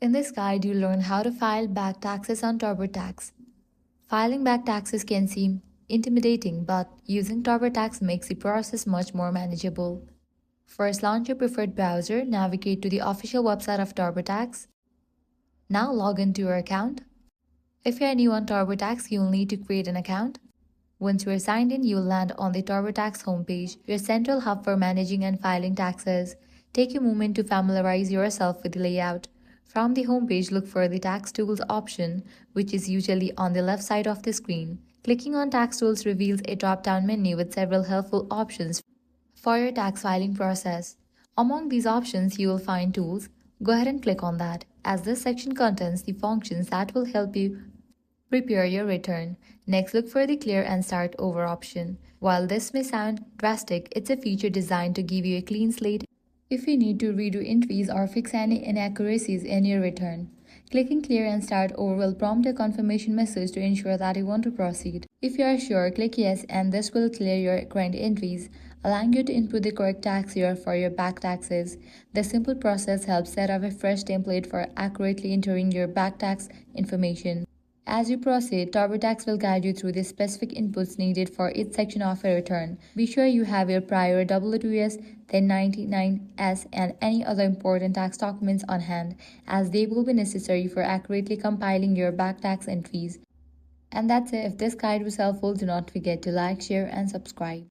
In this guide, you'll learn how to file back taxes on TurboTax. Filing back taxes can seem intimidating, but using TurboTax makes the process much more manageable. First, launch your preferred browser, navigate to the official website of TurboTax. Now log into your account. If you're new on TurboTax, you'll need to create an account. Once you're signed in, you'll land on the TurboTax homepage, your central hub for managing and filing taxes. Take a moment to familiarize yourself with the layout. From the homepage, look for the Tax Tools option, which is usually on the left side of the screen. Clicking on Tax Tools reveals a drop-down menu with several helpful options for your tax filing process. Among these options, you will find Tools. Go ahead and click on that, as this section contains the functions that will help you prepare your return. Next, look for the Clear and Start Over option. While this may sound drastic, it's a feature designed to give you a clean slate if you need to redo entries or fix any inaccuracies in your return. Clicking Clear and Start Over will prompt a confirmation message to ensure that you want to proceed. If you are sure, click Yes, and this will clear your current entries, allowing you to input the correct tax year for your back taxes. This simple process helps set up a fresh template for accurately entering your back tax information. As you proceed, TurboTax will guide you through the specific inputs needed for each section of a return. Be sure you have your prior W-2s, 1099s, and any other important tax documents on hand, as they will be necessary for accurately compiling your back tax entries. And that's it. If this guide was helpful, do not forget to like, share, and subscribe.